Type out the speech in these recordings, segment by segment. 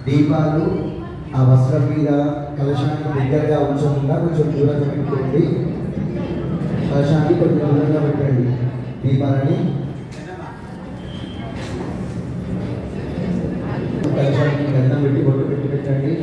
దీపాలు ఆ వస్త్రం మీద కలశానికి దగ్గరగా ఉంచకుండా కొంచెం దూరంగా పెట్టుకోండి. కలశానికి కొంచెం దూరంగా పెట్టండి. దీపాలని కలశానికి గంధం పెట్టి బొట్టు పెట్టి పెట్టండి.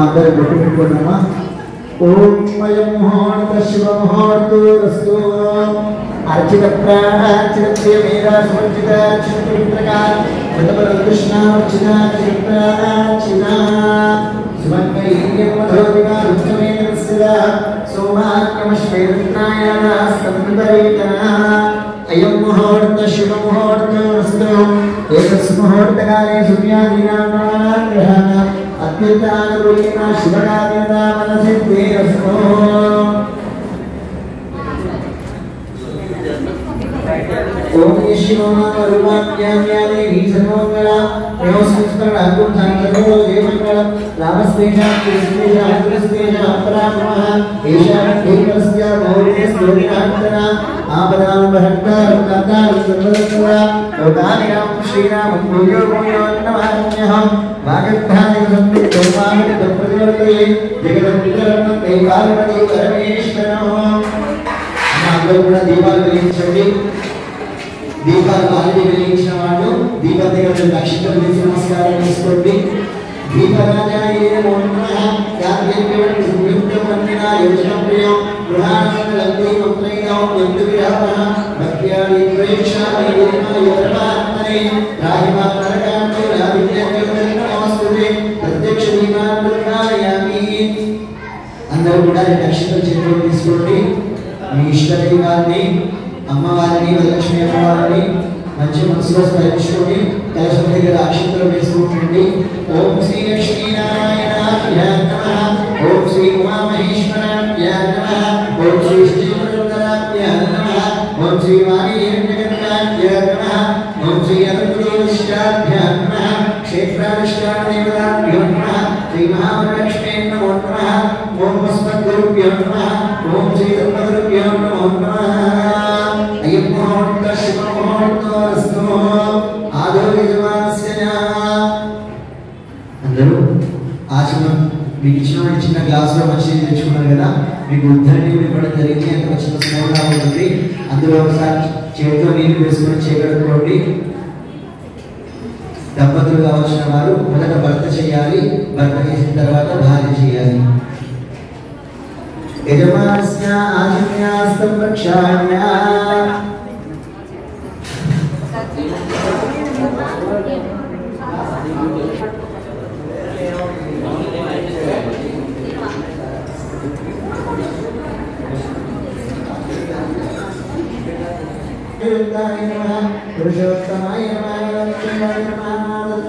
అందరూ బొట్టు పెట్టుకున్నామా? ఓం మయం ముహూర్త శివ ముహూర్తోరస్తు అర్చిత ప్రాణార్చిత మేరా సమర్చిత చిత్రకార ప్రతపర కృష్ణార్చిత చిత్రార్చిత సుమంగళీయం మధోదిగా రుచమేంద్రస్య సోమాక్యమశ్వేత్రాయణ సంతరేతన అయం ముహూర్త శివ ముహూర్తోరస్తు ఏకస్ ముహూర్తకాలే సూర్యాదీనాం గ్రహాణాం అత్యుత్తానుకూలేన శుభకార్యదా మనసిద్ధేరస్తు. ఓం శివోమారుమాప్యామ్యాదే ఈశనోంగళ ప్రేమస్మరణ అద్భుత సంకల్పో దేవంగళ రామస్పేషాం కృష్ణేషాం కృష్ణేషాం పరామః ఏషాం దేవస్య మౌర్య స్తోత్రాంతర ఆపదాం భక్తారం కర్తారం సర్వదత్వా లోకానిరాం శ్రీరామం భూయో భూయో నమామ్యహం వాగద్ధాని సంవితో మాగత ప్రతివర్తయే జగదం వితరణం తే పార్వతీ పరమేశ్వరం. అందరూ కూడా దీపాలు వెలిగించండి. దీపాలు ఆల్రెడీ వెలిగించిన వాళ్ళు దీపం దగ్గర నక్షత్రం వేసి నమస్కారం చేసుకోండి. దీపరాజాయ నమో నమః యాజ్ఞేయం సంయుక్తం వందనా యోజనం ప్రియం గృహాణందలంతే మంత్రైనం యంత్రియాః భక్త్యాని ప్రేక్షామి యోజనాయర్మాత్మనే రాహిమా నరకాంతో రావిద్యంగం నమస్తుతే ప్రత్యక్ష దీపాన్ ప్రజ్ఞాయామి. అందరూ కూడా నక్షత్రం చేతిలో తీసుకోండి. మీ ఇష్ట దైవాన్ని అమ్మవారిని వరలక్ష్మి అమ్మవారిని మంచి మనసులో స్మరించుకొని కలశం దగ్గర అక్షంతలు వేసుకుంటుంది. ఓం శ్రీ లక్ష్మీనారాయణాభ్య నమః ఓం శ్రీ ఉమామహేశ్వరాభ్య నమః ఓం శ్రీ శ్రీమన్నారాయణాభ్య నమః ఓం శ్రీ వాణీహిరణ్యగర్భాభ్య నమః ఓం శ్రీ అనంతేశ్వరాభ్య నమః క్షేత్రాధిష్టానదేవతాభ్యో నమః శ్రీ మహావరలక్ష్మే నమో నమః ఓం అస్మద్గురుభ్యో నమః ఓం శ్రీ బ్రహ్మగురుభ్యో నమో నమః. అయం ముహూర్త శుభ ముహూర్తోరస్తు ఆదో యజమానస్య. అందరూ ఆచమనం మీకు ఇచ్చిన చిన్న గ్లాసులో మంచిది తెచ్చుకున్నారు కదా, మీకు ఉద్ధరణి ఇవ్వడం జరిగింది. అంత చిన్న స్మోలా ఉంటుంది. అందులో ఒకసారి చేతితో నీళ్ళు వేసుకొని చేయగలుగుకోండి. దంపతులు కావాల్సిన వారు మొదట భర్త చేయాలి, భర్త చేసిన తర్వాత భార్య చేయాలి. యజమానస్య ఆజ్ఞాస్తం రక్షామ్య. పురుషోత్తమాయ నమః లక్ష్మీనాయ నమః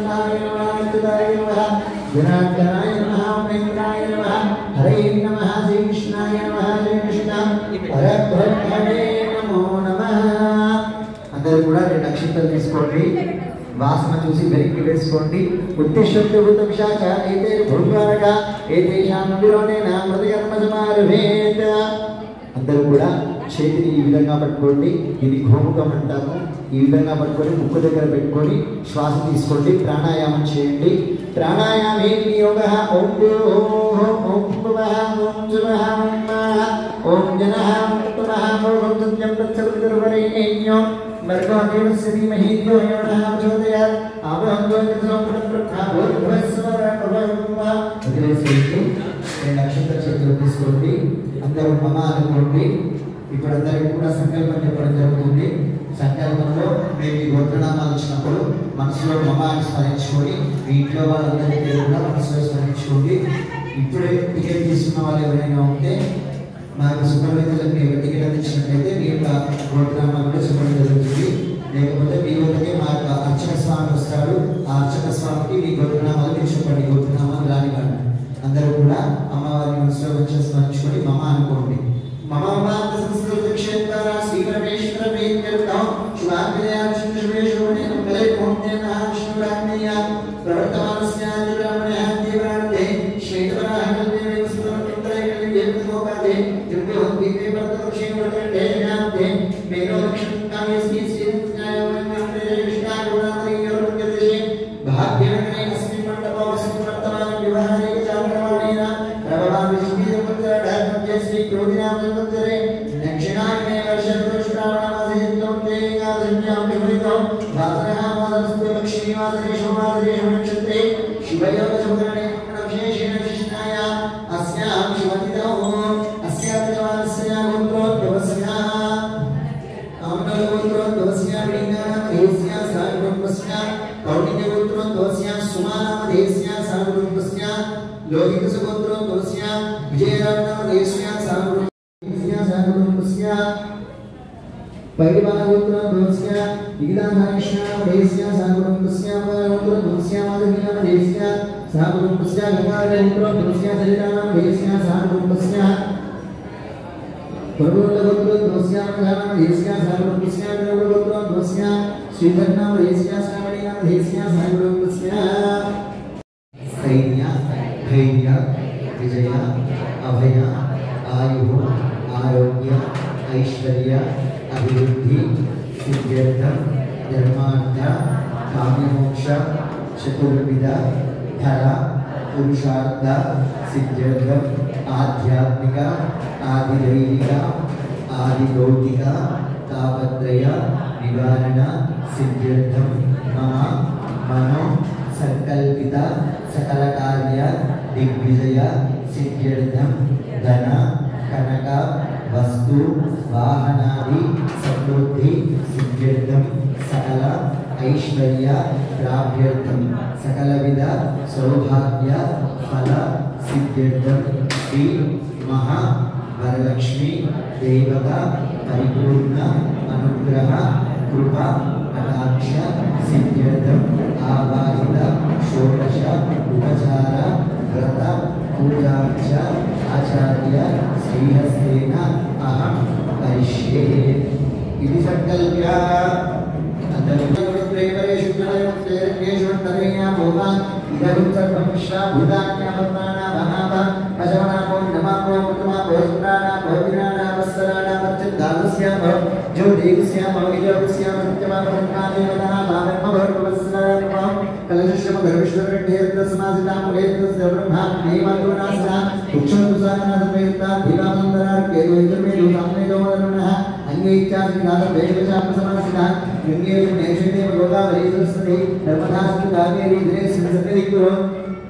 నారాయణాయ నమః అచ్యుతాయ నమః జనార్దనాయ నమః మహేంద్రాయ నమః హరే నమః శ్రీకృష్ణాయ నమః శ్రీకృష్ణ పరబ్రహ్మణే నమో నమః. అందరూ కూడా రెండు అక్షంతలు తీసుకోండి. వాసన చూసి వెనక్కి వేసుకోండి. ఉద్దేశ్యంతో వృతక్షాచ ఏతే భూద్వారక ఏతేషాం విరోధేన మృతకర్మ సమారభేత. అందరూ కూడా చేతిని ఈ విధంగా పట్టుకోండి. ఇది గోముఖం అంటాము. ఈ విధంగా పట్టుకొని ముక్కు దగ్గర పెట్టుకొని శ్వాస తీసుకోండి. ప్రాణాయామం చేయండి. ప్రాణాయామే యోగ. ఓం ఓం భువః ఓం జువః ఓం జనః ఓం సత్యం తత్సవితుర్వరేణ్యం భర్గో దేవస్య ధీమహి ధియో యో నః ప్రచోదయాత్. ఆవహం రెండు అక్షంతలు చేతిలో తీసుకోండి. అందరూ మమ అనుకోండి. ఇప్పుడు అందరికీ కూడా సంకల్పం చెప్పడం జరుగుతుంది. సంకల్పంలో మేము ఈ గోత్రనామాలు ఇచ్చినప్పుడు మనసులో మమ్మాన్ని స్మరించుకొని మీ ఇంట్లో వాళ్ళందరి పేరు కూడా మనసులో స్మరించుకోండి. ఇప్పుడే టికెట్ తీసుకున్న వాళ్ళు ఎవరైనా ఉంటే మాకు సుబ్రహ్మణ్యులకు మీరు టికెట్ అందించినట్లయితే మీ యొక్క గోత్రనామాలు కూడా చెప్పడం జరుగుతుంది. లేకపోతే మీ వద్దకే మా యొక్క అర్చక స్వామి వస్తాడు. ఆ అర్చక స్వామికి మీ గోత్రనామాలు మీరు చెప్పండి. గోత్రనామాలు రాని వాళ్ళు అందరూ కూడా అమ్మవారిని మనసులో వచ్చి స్మరించుకొని మమ అనుకోండి. మమ మాత సంస్కృత క్షేత్ర శ్రీ పరమేశ్వర ప్రీత్యర్థం శుభాభిదయాక్షుషుభేషోణే మంగళే మోహ్నేన విష్ణురాజ్ఞయ ప్రవర్తమానస్య బ్రాహ్మణే దేవార్థే శ్వేతవరాహకల్పే సుందరకల్పే దివ్యో దివ్యే పరతోక్షే వర్తంతే జ్ఞాతే మేనో లక్ష్మీకాయస్మి శ్రీజ్ఞాయోన్యే విష్ణాగుణాత్రియోర్గదే భాగ్యవనే అస్మిన్ మండపస్మిన్ వర్తమాన వివాహే చామరవణేన ప్రభవామి श्री क्रोधिनामंतरे दक्षिणाग्ने वर्षदुष्टावनामधित्वं तेगाधन्यां विमृतं वासरः वासरस्तु लक्ष्मीवासरेषु वासरेषु नक्षत्रे शिवयोगसमुद्रणे विशेषेण कृष्णाय अस्यां शिवतितौ अस्यां देवास्यां गोत्रोद्भवस्याः आम्नगोत्रोद्भवस्यां विडिङ्गानामधेस्यां सागरोद्भवस्यां कौण्डिन्यगोत्रोद्भवस्यां सुमानामधेस्यां सागरोद्भवस्यां लोहितसुगोत्रोद्भवस्यां विजयरामनामधेस्यां सागरोद्भवस्यां सागरोद्भवस्यां पैडिवानगोत्रोद्भवस्यां विगिदानामधेस्यां सागरोद्भवस्यां गोत्रोद्भवस्यां माधवीनामधेस्यां सागरोद्भवस्यां गंगाधरोद्भवस्यां सलिलानामधेस्यां सागरोद्भवस्यां परगोत्रोद्भवस्यां मघानामधेस्यां सागरोद्भवस्यां द्रविडगोत्रोद्भवस्यां श्रीधरनामधेस्यां श्रावणीनामधेस्यां सागरोद्भवस्यां स्थैर्य धैर्य विजय अभय आयु आरोग्य ऐश्वर्य अभिवृद्धि सिद्ध्यर्थम धर्मार्थ काम्यमोक्ष चतुर्विध धर पुरुषार्थ सिद्ध्यर्थम आध्यात्मिक आदिदैविक आदिलौकिक तापत्रय निवारण सिद्ध्यर्थम मम मनो संकल्पित सकल कार्य दिग्विजय सिद्ध्यर्थम धन कनक वस्तु वाहनादि समृद्धि सिद्ध्यर्थम सकल ऐश्वर्य प्राप्त्यर्थम सकल विध सौभाग्य फल सिद्ध्यर्थम श्री महा वरलक्ष्मी देवता परिपूर्ण अनुग्रह कृपा कटाक्ष सिद्ध्यर्थम आवाहित षोडश उपचार व्रत पूजार्च आचार्य श्रीहस्तेन अहं करिष्ये इति संकल्प्य अंतर्गतप्रेमरेषु प्रेमरेषु तरेया भोगा इदं सर्वं श्राभूतान्यापत्नाना महाभा पशवनामो नमामो मुतमामो सुराणामो विराणामस्तराणाम चिन्तामस्यामो ज्योतिस्यामो विजयस्यामो नित्यमामो देवतानां ब्रह्मभर्गवस्सराणां कलशश्रम गर्विश्वरण्येन्द्रसमासितां वेदस्य ब्रह्मा नेमगुणासना उक्षुतुसानासमेता धीरामन्दरार्के द्वैतमेदु साम्नेदोमनः अंगेच्छासिनाथ वेदशास्त्रसमासिता गंगेशनेशने गोदावरी सरस्वती नर्मदास्तु कावेरी द्रेसंसतिकुरो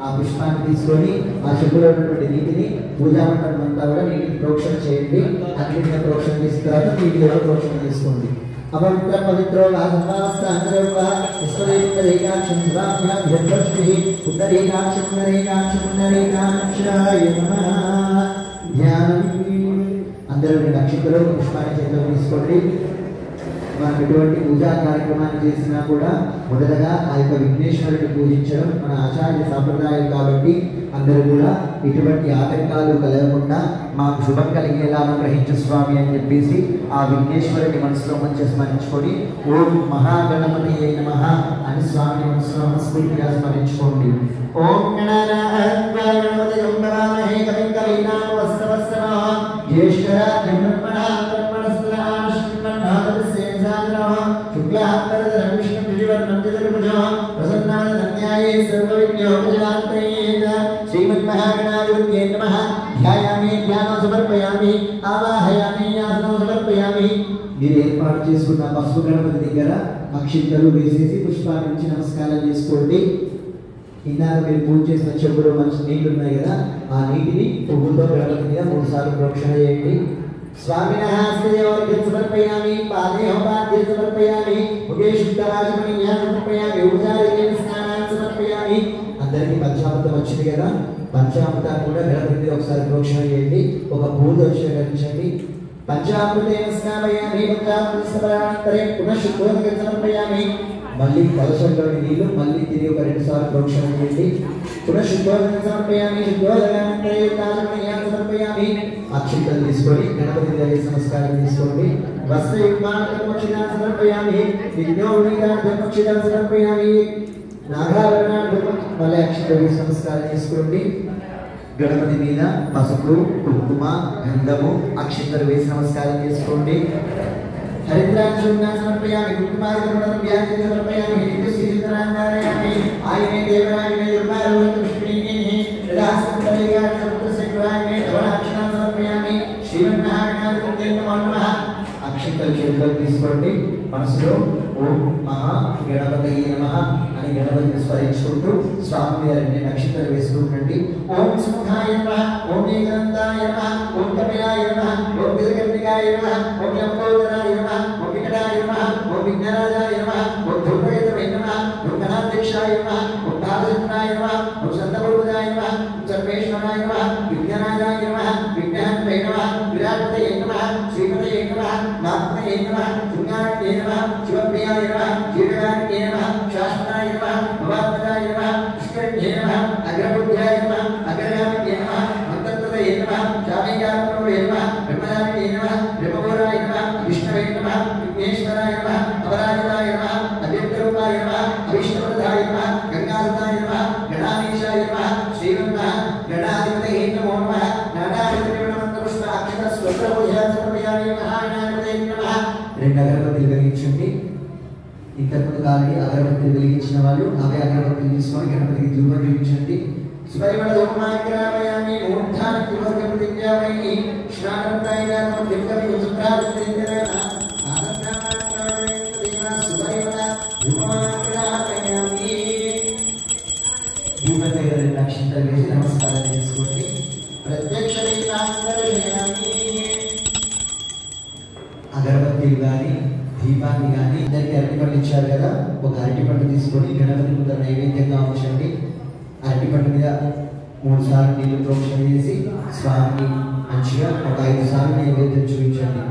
ఆ పుష్పాన్ని తీసుకొని ఆ చెప్పులో ఉన్నటువంటి నీటిని పూజా మండపం అంతా కూడా నీటిని ప్రోక్షణ చేయండి. అన్నింటినీ ప్రోక్షణ చేసిన తర్వాత నీటి కూడా ప్రోక్షణ చేసుకోండి. అపవిత్ర పవిత్రో వాసనాస్తాంగరేకాక్షం శివాభ్యాభ్యర్దర్శి పుండరీకాక్ష ధ్యానం. అందరూ అక్షింతలో పుష్పాన్ని చేతిలో తీసుకోండి. మనం ఎటువంటి పూజా కార్యక్రమాన్ని చేసినా కూడా మొదటగా ఆ యొక్క విఘ్నేశ్వరుడిని పూజించడం మన ఆచార్య సాంప్రదాయం కాబట్టి అందరూ కూడా ఎటువంటి ఆటంకాలు కలగకుండా మాకు శుభం కలిగేలా అనుగ్రహించు స్వామి అని చెప్పేసి ఆ విఘ్నేశ్వరుని మనసులో మంచిగా స్మరించుకొని ఓం మహాగణపతి నమః అని స్వామి మనసులో మనస్ఫూర్తిగా స్మరించుకోండి. ఓం గణనాథ గంభరామహే కవిం కవీనామస్తవస్తనః జ్యేష్ఠరాజ్యం బ్రహ్మణః शुक्लांबरधरं विष्णुं विवर्णं चतुर्भुजं प्रसन्नानन्याये सर्वविघ्नोपशान्तये श्रीमन्महागणाधिपतये नमः. ध्यायामि ध्यानं समर्पयामि आवाहयामि आसनं समर्पयामि. మీరు ఏర్పాటు చేసుకున్న పసుపు గణపతి దగ్గర అక్షింతలు వేసేసి పుష్పాన్ని ఇచ్చి నమస్కారం చేసుకోండి. ఇందాక మీరు పూజ చేసిన చెంబులో మంచి నీళ్లు ఉన్నాయి కదా, ఆ నీటిని పువ్వులతో గణపతి మీద 3 సార్లు ప్రోక్షణ చేయండి. स्वामिनः हस्ते समर्पयामि पादे पाद्ये समर्पयामि मुखे शुद्धराजमणिं समर्पयामि उपचारेण स्नानान् समर्पयामि అందరికీ పంచామృతం వచ్చింది కదా పంచామృతం కూడా గణపతికి ఒకసారి ప్రోక్షణ చేయండి ఒక పూజ స్వీకరించండి పంచామృతేన స్నాపయామి పంచామృతస్నానానంతరే పునః శుద్ధోదకం సమర్పయామి మళ్ళీ కలశంలోని నీళ్లు మళ్ళీ తిరిగి ఒక 2 సార్లు ప్రోక్షణ చేయండి పునః శుద్ధోదకం సమర్పయామి శుద్ధోదకానంతరే తాజమణిం సమర్పయామి అక్షింతలు తీసుకొని గణపతి దగ్గర నమస్కారం చేసుకోండి వస్త్రయుగ్మానకర్మక్షిదాన్ సమర్పయామి విజ్ఞోపక్షిదాన్ సమర్పయామి నాగాభరణాలు మళ్ళీ అక్షింతలు నమస్కారం చేసుకోండి గణపతి మీద పసుపు కుంకుమ గంధము అక్షింతలు వేసి నమస్కారం చేసుకోండి హరిద్రాక్షుణ్ణా సమర్పయామి కుంకుమార్పణం వ్యాఖ్య సమర్పయామి శ్రీధరాంగారయామి ఆయనే దేవరాయనే దుర్గారోహిష్ణిని రాసంతరిగా సముద్రశేఖరాయనే ధవళాక్షణ సమర్పయామి శ్రీమన్నారాయణాయ నమః అక్షింతలు చేతుల్లో తీసుకోండి మనసులో ఓం మహా గణపతయే నమః అని గణపతిని స్మరించుకుంటూ స్వామి వారిని అక్షింతలు వేసుకుంటండి ఓం సుముఖాయ నమః ఓం ఏకదంతాయ నమః ఓం కపిలాయ నమః ఓం దిగంతికాయ నమః ఓం లంబోదరాయ నమః ఓం వికటాయ నమః ఓం విఘ్నరాజాయ నమః ఓం ధూపేతవే నమః ఓం గణాధ్యక్షాయ నమః ఓం భారతనాయ నమః ఓం సంతపూర్వదాయ నమః ఓం సర్వేశ్వరాయ నమః విఘ్నరాజాయ నమః విఘ్నహంతయే నమః విరాటతయే నమః శ్రీమతయే నమః నాత్మయే నమః పుణ్యాయ నమః శివప్రియాయ నమః జీవగాయ నమః శాస్త్రాయ నమః భవాత్మజాయ నమః పుష్కరిణ్యే నమః అగ్రబుద్ధ్యాయ నమః అగ్రగామిన్యే నమః మంత్రప్రదయే నమః శామేయాత్మవే నమః బ్రహ్మరామినే నమః బ్రహ్మగోరాయ నమః విష్ణవే నమః విఘ్నేశ్వరాయ నమః అపరాజితాయ నమః అవ్యక్తరూపాయ నమః అవిష్ణుప్రదాయ నమః గంగాధరాయ నమః గణాధీశాయ నమః శ్రీమన్మః గణాధిపతయే నమో నమః నానావిధ అక్షర స్వప్రబోధ్యాయ సమర్పయామి మహాగణాధిపతయే నమః 2 అగరబత్తులు వెలిగించండి ఇంతకుముందు కాలి అగరబత్తులు వెలిగించిన వాళ్ళు అవే అగరబత్తులు తీసుకొని గణపతికి ధూపం చూపించండి సుపరిమళ ధూపమాగ్రామయామి మూర్ధాని ధూపం ప్రతిజ్ఞామయి శ్రావణాయన దివ్యమి సుప్రాప్తించన ఆనందమాత్రాయ సుపరిమళ ధూపమాగ్రామయామి ధూపం దగ్గర అక్షింతలు వేసి నమస్కారం చేసుకోండి ప్రత్యక్ష దర్శయామి అగరబత్తిలు కానీ దీపాన్ని కానీ అందరికీ అరటిపండు ఇచ్చారు కదా ఒక అరటిపండు తీసుకొని గణపతి ముందు నైవేద్యంగా ఉంచండి అరటిపండు మీద 3 సార్లు నీళ్లు ప్రోక్షణ చేసి స్వామిని మంచిగా ఒక 5 సార్లు నైవేద్యం చూపించండి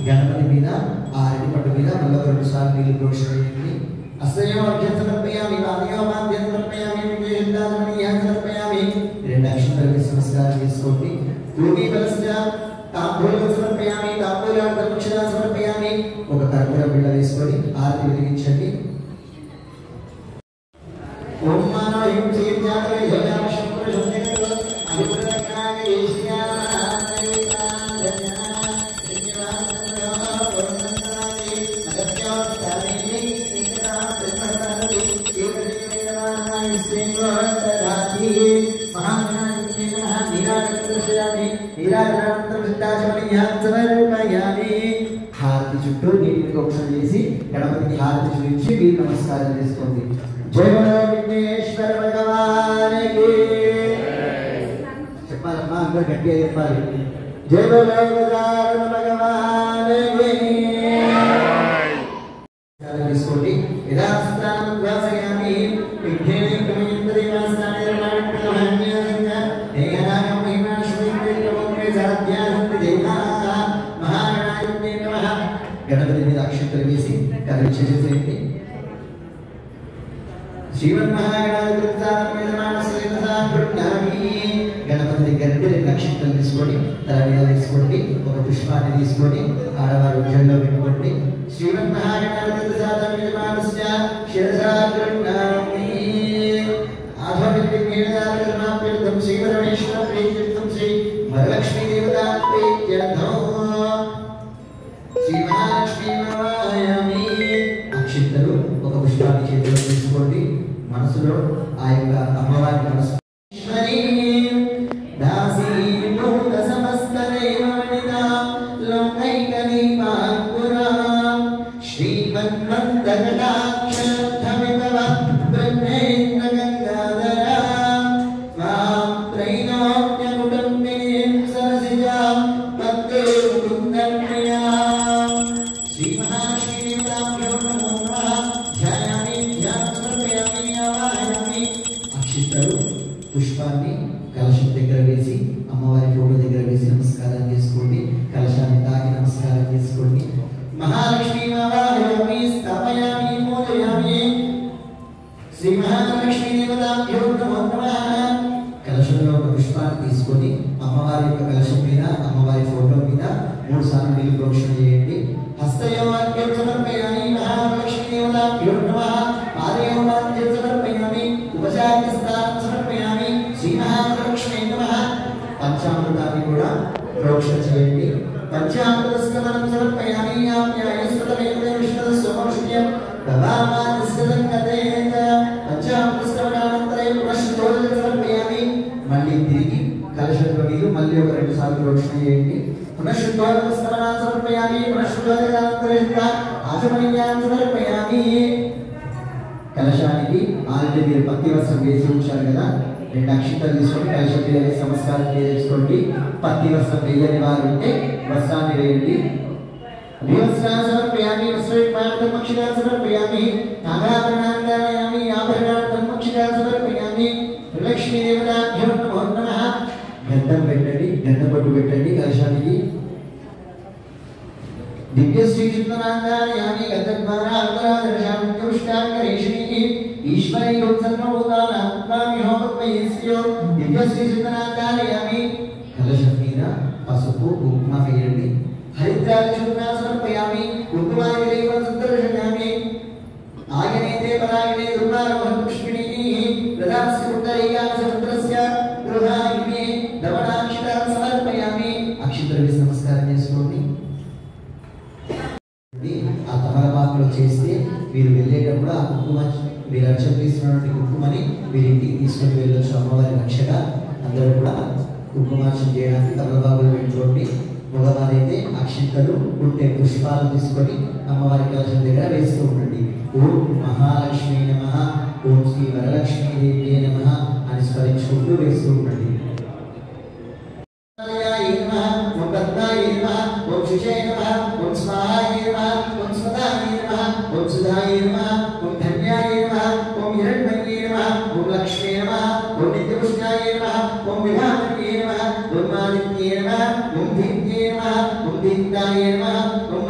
గణపతి మీద ఆ అరటిపండు మీద మళ్ళీ 2 సార్లు నీళ్లు ప్రోక్షణ చేయండి అస్సయోధ్యం సమర్పయామి వాద్యోపాద్యం సమర్పయామి విజయదాసమణీయం సమర్పయామి 2 అక్షంతలు వేసి నమస్కారం చేసుకోండి భూమి బలస్య తాంబూలం సమర్పయామి తాంబూలార్థం దక్షిణ సమర్పయామి ఒక కర్పూర బిళ్ళ వేసుకొని ఆరతి వెలిగించండి ఓం మానవ యం సీర్జాతయ జయామ శంకర శంకర అభిప్రదక్షిణాయ ఏషియా హారతి చుట్టూ నీటిని ఒకసారి చేసి గణపతికి హారతి చూపించి మీరు నమస్కారం చేసుకోండి జయ బలో విఘ్నేశ్వర భగవానికి చెప్పాలమ్మా అందరూ గట్టిగా చెప్పాలి జయ బలో గజానన భగవానికి తీసుకోండి యథాస్థానం ద్వాసయామి విఘ్నేన కమయంత్రి వాసనాయ నిర్మాణ్యయంగా దేహనాగం మహిమాశ్వైత్రేకమోకే సాధ్యానంతి దేవాః మహాగణాయ నమః గణపతి మీద అక్షంతలు వేసి కదిలించేసేయండి శ్రీమన్మహాగణాధిపతి గణపతి దగ్గర 2 అక్షంతలు తీసుకొని తల మీద వేసుకోండి ఒక పుష్పాన్ని తీసుకొని ఆడవారి ఉద్యోగంలో పెట్టుకోండి శ్రీమన్మహాగణాధిపతి శ్రీమరమేశ్వర ప్రీత్యర్థం శ్రీ వరలక్ష్మీ దేవతా ప్రీత్యర్థం శ్రీ మహాలక్ష్మీ నమామి అక్షింతలు ఒక పుష్పాన్ని చేతిలో తీసుకోండి మనసులో ఆ యొక్క అమ్మవారి మనసు దాసీ సమస్తనే పుష్పాన్ని కలశం దగ్గర వేసి అమ్మవారి ఫోటో దగ్గర వేసి నమస్కారం చేసుకోండి. కలశాన్ని తాకి నమస్కారం చేసుకోండి. మహాలక్ష్మీ ఆవాహయామి స్థాపయామి పూజయామి. శ్రీ మహాలక్ష్మీ దేవతాభ్యో నమో నమః. కలశంలో ఒక పుష్పాన్ని తీసుకొని అమ్మవారి యొక్క కలశం మీద అమ్మవారి ఫోటో మీద 3 సార్లు నీళ్ళు ప్రోక్షణ చేయండి. హస్తయోగాభ్యో సమర్పయామి మహాలక్ష్మీ దేవతాభ్యో నమః. పాదయోగాభ్యో సమర్పయామి. ఉపచారస్థానం సమర్పయామి. శ్రీ మహాలక్ష్మీ నమః. పంచామృతాన్ని కూడా ప్రోక్షణ చేయండి. పంచామృతస్కమనం సమర్పయామి. ఆప్యాయస్తమేవ విష్ణు సమోషియం భవామానస్సంగతేన పంచామృతస్కమనానంతరే పునః సమర్పయామి. మళ్ళీ తిరిగి కలశంలో నీళ్ళు మళ్ళీ ఒక 2 సార్లు ప్రోక్షణ చేయండి. పునఃశుద్ధోదకస్కమనాన్ని సమర్పయామి. పునఃశుద్ధోదకానంతరే ఆచమనీయాన్ని సమర్పయామి. కలశానికి ఆల్రెడీ మీరు పత్తి వస్త్రం వేసి ఉంచారు కదా, 2 అక్షింతలు తీసుకొని కలశం మీద వేసి నమస్కారం చేసుకోండి. పత్తి వస్త్రం వేయని వారు ఉంటే వస్త్రాన్ని వేయండి. వస్త్రాన్ని సమర్పయామి. వస్త్రయుక్తార్థం అక్షితాన్ని సమర్పయామి. నాగాభరణాన్ని ధారయామి. ఆభరణార్థం అక్షితాన్ని సమర్పయామి. లక్ష్మీ దేవతాభ్యో నమో నమః. గంధం పెట్టండి, గంధ పట్టు పెట్టండి కలశానికి. దివ్య శ్రీ చుందనాంగారయామి. గంధద్వారా అంతరాదర్శామి పుష్టాంగరేషిణి ఈశ్వరీ సర్వభూతానాం ప్రామిహో పద్మయేస్యో. దివ్య శ్రీ చుందనాంగారయామి. కలశం మీద పసుపు కుంకుమ వేయండి. హరిద్రాక్ష సమర్పయామి. కుంకుమాని దైవం సందర్శయామి. ఆయనేతే పరాయణే దుర్గారమహ పుష్పిణీ ప్రదాస్య ఉత్తరైకాన సముద్రస్య గృహాయిమే దవనాక్షితాన్ని సమర్పయామి. అక్షింతలు వేసి నమస్కారం చేసుకోండి. ఆ తమలపాకులో చేస్తే మీరు వెళ్ళేటప్పుడు ఆ కుంకుమ మీరు అర్చన తీసుకున్నటువంటి కుంకుమని మీరు ఇంటికి తీసుకొని వెళ్ళొచ్చు. అమ్మవారి రక్షగా అందరూ కూడా కుంకుమార్చన చేయడానికి తమలపాకులు పెట్టుకోండి. మగవారైతే అక్షింతలు ఉంటే పుష్పాలు తీసుకొని అమ్మవారి కలశం దగ్గర వేస్తూ ఉండండి. ఓం మహాలక్ష్మీ నమః, ఓం శ్రీ వరలక్ష్మీదేవి నమః అని స్మరించుకుంటూ వేస్తూ ఉండండి. ఓం పద్మాయ నమః, ఓం శిషాయ నమః, ఓం స్వాహాయ నమః, ఓం స్వదాయ నమః, ఓం సుధాయ నమః, ఓం ధన్యాయ నమః, ఓం హిరణ్మయే నమః, ఓం లక్ష్మీ నమః, ఓం నిత్యపుష్టాయ నమః, ఓం విభామయే నమః, ఓం మాదిత్యే నమః, ఓం దీప్త్యే నమః, ఓం దీప్తాయ నమః, ఓం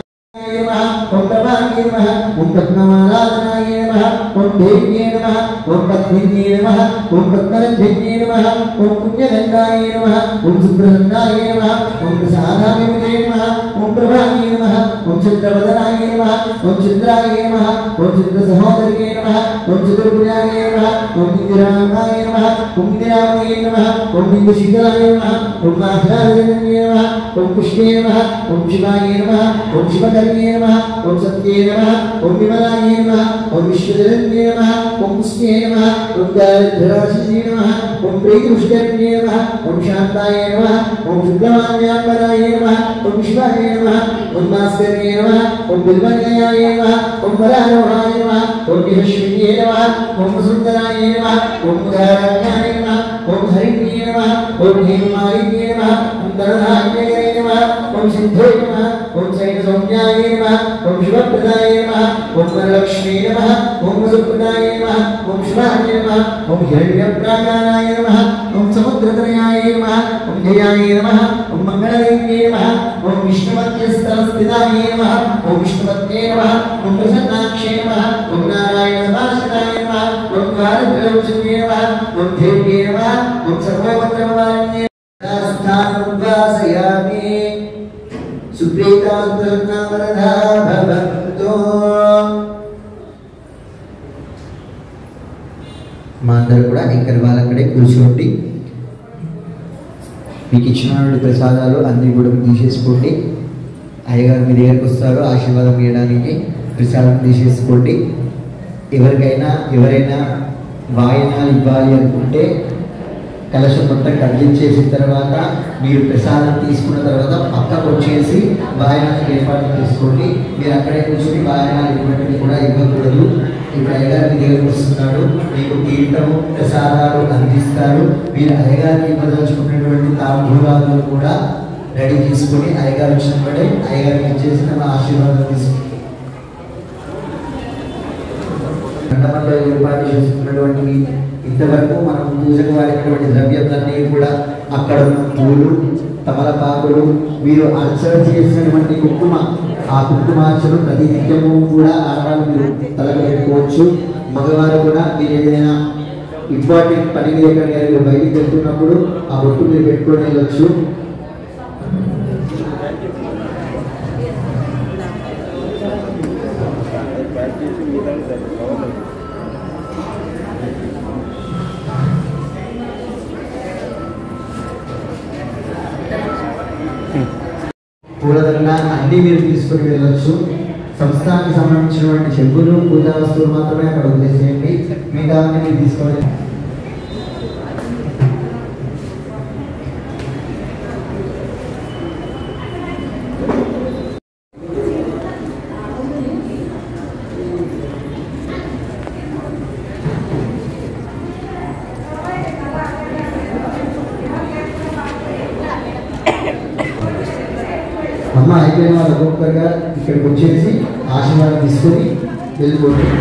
ఓం ప్రభాయే నమః, ఓం పద్మమాలాధనాయ నమః, ఓం దేవ్యే నమః, ఓం పద్మిన్యే నమః, ఓం పద్మరంజన్యే నమః, ఓం పుణ్యగంగాయ నమః, ఓం శుభ్రగంగాయ నమః, ఓం ప్రసాదాభిముఖే నమః, ఓం ప్రభాయే నమః, ఓం చంద్రవదనాయ నమః, ఓం చంద్రాయ నమః, ఓం చంద్ర సహోదరికే నమః, ఓం చతుర్భుజాయ నమః, ఓం ఇందిరామాయ నమః, ఓం ఇందిరామయే నమః, ఓం ఇందుశీతలాయ నమః, ఓం మాధరాజన్యే నమః, ఓం పుష్పే నమః, ఓం శివాయ నమః, ఓం శివకర్యే నమః, ఓం సత్యే నమః, ఓం విమలాయ నమః, ఓం విశ్వజనన్యే నమః, ఓం పుష్పే నమః, ఓం దారిద్ర్యరాశినే నమః, ఓం ప్రీతిపుష్కరిణ్యే నమః, ఓం శాంతాయ నమః, ఓం శుద్ధమాన్యాపరాయ నమః, ఓం శివాయ నమః, ఓం భాస్కర్యే నమః, ఓం బిల్వనిలయాయ నమః, ఓం వరారోహాయ నమః, ఓం విహశ్విన్యే నమః, ఓం సుందరాయ నమః, ఓం ఉదారాయ నమః, ఓం హరిణ్యే నమః, ఓం హేమాలిన్యే నమః, ఓం ధనధాన్యే నమః, ఓం సిద్ధే నమః, ఓం శైన సౌమ్యాయ నమః, ఓం శివప్రదాయ నమః, ఓం వరలక్ష్మీ నమః, ఓం వసుప్రదాయ నమః, ఓం శివాయ నమః, ఓం హిరణ్యప్రాకారాయ నమః, ఓం సముద్రతనయాయ నమః, ఓం జయాయ నమః, ఓం మంగళదేవ్యే నమః, ఓం విష్ణుమధ్యస్థలస్థితాయ నమః, ఓం విష్ణుపత్నే నమః, ఓం ప్రసన్నాక్షే నమః, ఓం నారాయణ సమాశ్రితాయ నమః, ఓం కారద్రౌచన్యే నమః, ఓం దేవ్యే నమః, ఓం సర్వమంత్రవాణ్యే స్థానముద్వాసయామి. సుప్రీతాంతర్నావరదా భవంతో. మా అందరూ కూడా ఇక్కడ వాళ్ళక్కడే కూర్చోండి. మీకు ఇచ్చిన ప్రసాదాలు అన్నీ కూడా తీసేసుకోండి. అయ్యగారు మీ దగ్గరికి వస్తారు ఆశీర్వాదం ఇవ్వడానికి. ప్రసాదం తీసేసుకోండి. ఎవరైనా వాయనాలు ఇవ్వాలి అనుకుంటే కలశం మొత్తం కదిలించేసిన తర్వాత మీరు ప్రసాదం తీసుకున్న తర్వాత పక్కకు వచ్చేసి వాయనానికి ఏర్పాటు చేసుకోండి. మీరు అక్కడే కూర్చొని వాయనాలు ఇవ్వడానికి కూడా ఇవ్వకూడదు. ఇప్పుడు అయ్యగారి దగ్గరకు వస్తున్నాడు, మీకు తీర్థము ప్రసాదాలు అందిస్తారు. మీరు అయ్యగారికి ఇవ్వదలుచుకున్నటువంటి తాంబూలాలు కూడా రెడీ చేసుకొని అయ్యగారు వచ్చినప్పుడే అయ్యగారికి ఇచ్చేసి తమ ఆశీర్వాదం తీసుకుంటారు. మండపంలో ఏర్పాటు చేసుకున్నటువంటి ఇంతవరకు మనం పూజకు వాడినటువంటి ద్రవ్యాలన్నీ కూడా అక్కడ ఉన్న పూలు, తమలపాకులు, మీరు అర్చన చేసినటువంటి కుంకుమ, ఆ కుంకుమార్చను ప్రతి నిత్యము కూడా ఆడవాళ్ళు మీరు తలకు పెట్టుకోవచ్చు. మగవారు కూడా మీరు ఏదైనా ఇంపార్టెంట్ పని మీద మీరు బయటికి వెళ్తున్నప్పుడు ఆ బొట్టు మీరు పెట్టుకొని వెళ్ళొచ్చు. పూలదండ అన్నీ మీరు తీసుకొని వెళ్ళొచ్చు. సంస్థానికి సంబంధించినటువంటి చెంబులు, పూజా వస్తువులు మాత్రమే అక్కడ వదిలేసేయండి. మిగతా మీరు తీసుకోవాలి. అమ్మ అయిపోయిన వాళ్ళు ఒక్కొక్కరుగా ఇక్కడికి వచ్చేసి ఆశీర్వాదం తీసుకొని వెళ్ళిపోతుంది.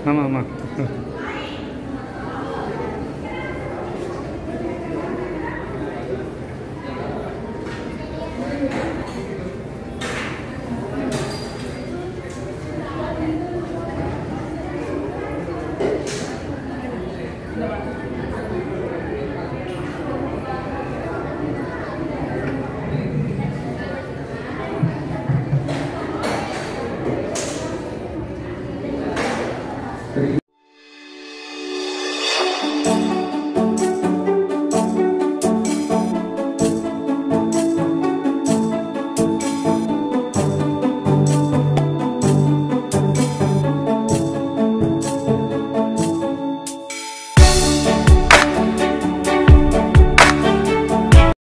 ஆமாம்